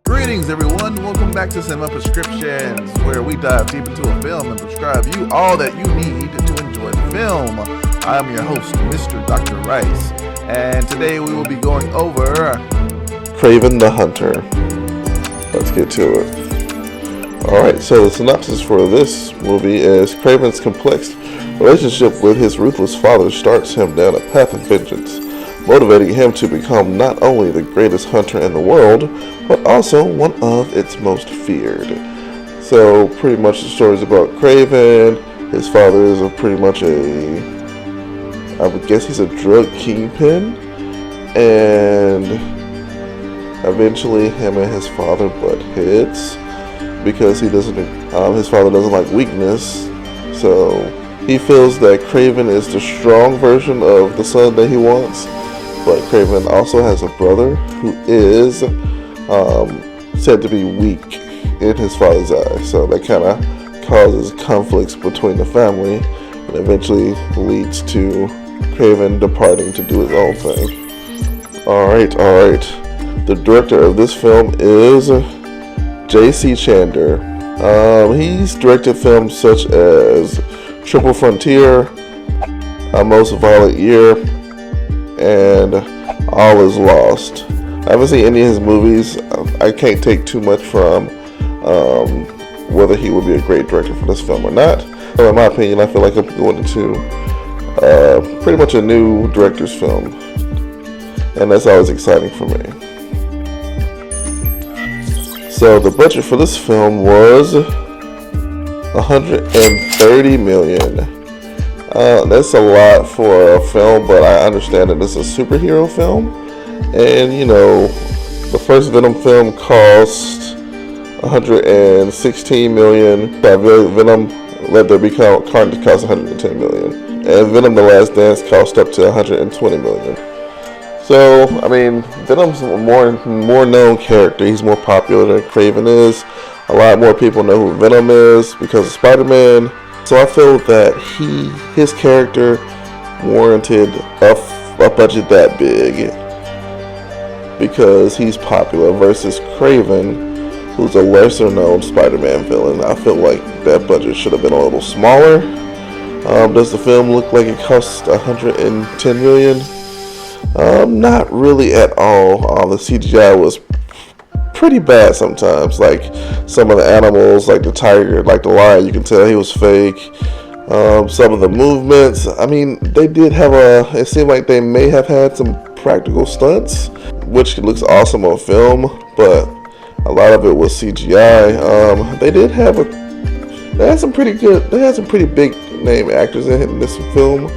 Greetings everyone, welcome back to Cinema Prescriptions, where we dive deep into a film and prescribe you all that you need to enjoy the film. I am your host, Mr. Dr. Rice, and today we will be going over Kraven the Hunter. Let's get to it. Alright, so the synopsis for this movie is Kraven's complex relationship with his ruthless father starts him down a path of vengeance, motivating him to become not only the greatest hunter in the world, but also one of its most feared. So pretty much the story is about Kraven. His father is pretty much I would guess he's a drug kingpin, and eventually him and his father butt heads because his father doesn't like weakness. So he feels that Kraven is the strong version of the son that he wants. But Kraven also has a brother who is said to be weak in his father's eyes. So that kind of causes conflicts between the family and eventually leads to Kraven departing to do his own thing. Alright. The director of this film is J.C. Chandler. He's directed films such as Triple Frontier, A Most Violent Year, and All Is Lost. I haven't seen any of his movies. I can't take too much from whether he would be a great director for this film or not. So in my opinion, I feel like I'm going into pretty much a new director's film, and that's always exciting for me. So the budget for this film was $130 million. That's a lot for a film, but I understand that it's a superhero film. And, the first Venom film cost $116 million. Venom Let There Be Carnage cost $110 million. And Venom The Last Dance cost up to $120 million. So, Venom's a more known character. He's more popular than Kraven is. A lot more people know who Venom is because of Spider-Man. So I feel that his character warranted a budget that big because he's popular versus Kraven, who's a lesser known Spider-Man villain. I feel like that budget should have been a little smaller. Does the film look like it cost $110 million? Not really at all. The CGI was pretty bad sometimes. Like some of the animals, like the tiger, like the lion, you can tell he was fake. Some of the movements, they did have it seemed like they may have had some practical stunts, which looks awesome on film, but a lot of it was CGI. They had some pretty big name actors in this film,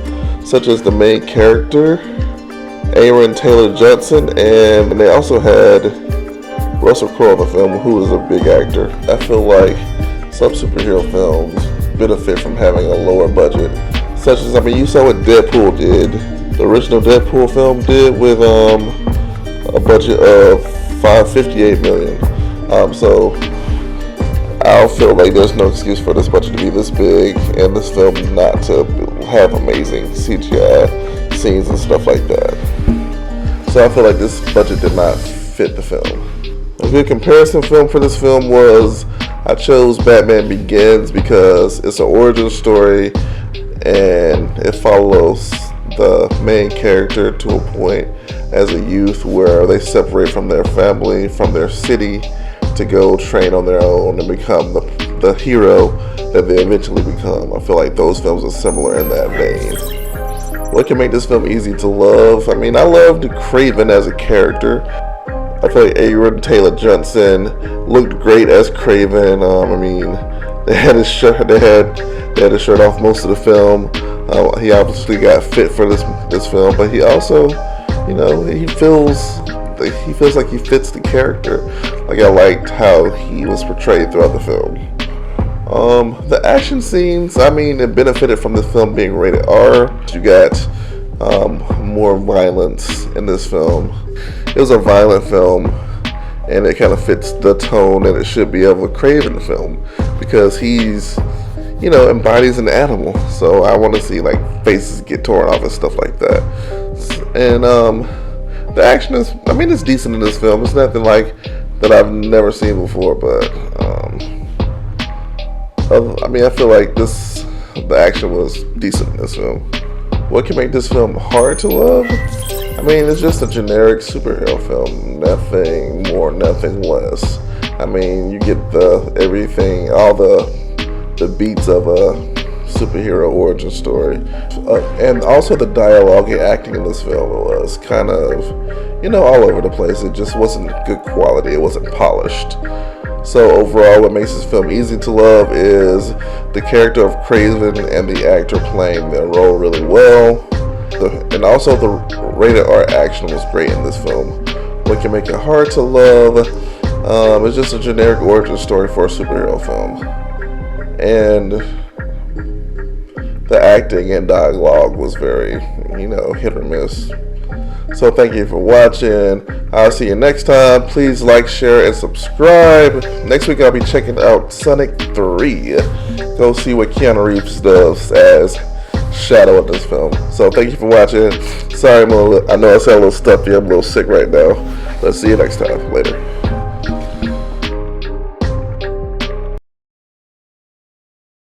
such as the main character, Aaron Taylor Johnson, and they also had Russell Crowe in the film, who is a big actor. I feel like some superhero films benefit from having a lower budget, such as you saw what Deadpool did. The original Deadpool film did with a budget of $558 million. So I feel like there's no excuse for this budget to be this big and this film not to have amazing CGI scenes and stuff like that. So I feel like this budget did not fit the film. A good comparison film for this film was, I chose Batman Begins because it's an origin story and it follows the main character to a point as a youth where they separate from their family, from their city, to go train on their own and become the hero that they eventually become. I feel like those films are similar in that vein. What can make this film easy to love? I loved Kraven as a character. I feel like Aaron Taylor Johnson looked great as Kraven. They had his shirt. They had his shirt off most of the film. He obviously got fit for this film, but he also, he feels like he fits the character. Like I liked how he was portrayed throughout the film. The action scenes, I mean, it benefited from the film being rated R. You got more violence in this film. It was a violent film, and it kind of fits the tone that it should be of a Kraven film, because he's, embodies an animal. So I want to see like faces get torn off and stuff like that. And the action is, it's decent in this film. It's nothing like that I've never seen before, but I feel like the action was decent in this film. What can make this film hard to love? It's just a generic superhero film. Nothing more, nothing less. You get everything, all the beats of a superhero origin story. And also the dialogue and acting in this film was kind of, all over the place. It just wasn't good quality. It wasn't polished. So overall, what makes this film easy to love is the character of Kraven and the actor playing their role really well. And also the rated R action was great in this film. What can make it hard to love? It's just a generic origin story for a superhero film. And the acting and dialogue was very, hit or miss. So thank you for watching. I'll see you next time. Please like, share, and subscribe. Next week I'll be checking out Sonic 3. Go see what Keanu Reeves does as Shadow in this film. So thank you for watching. Sorry, I know I sound a little stuffy. I'm a little sick right now. Let's see you next time. Later.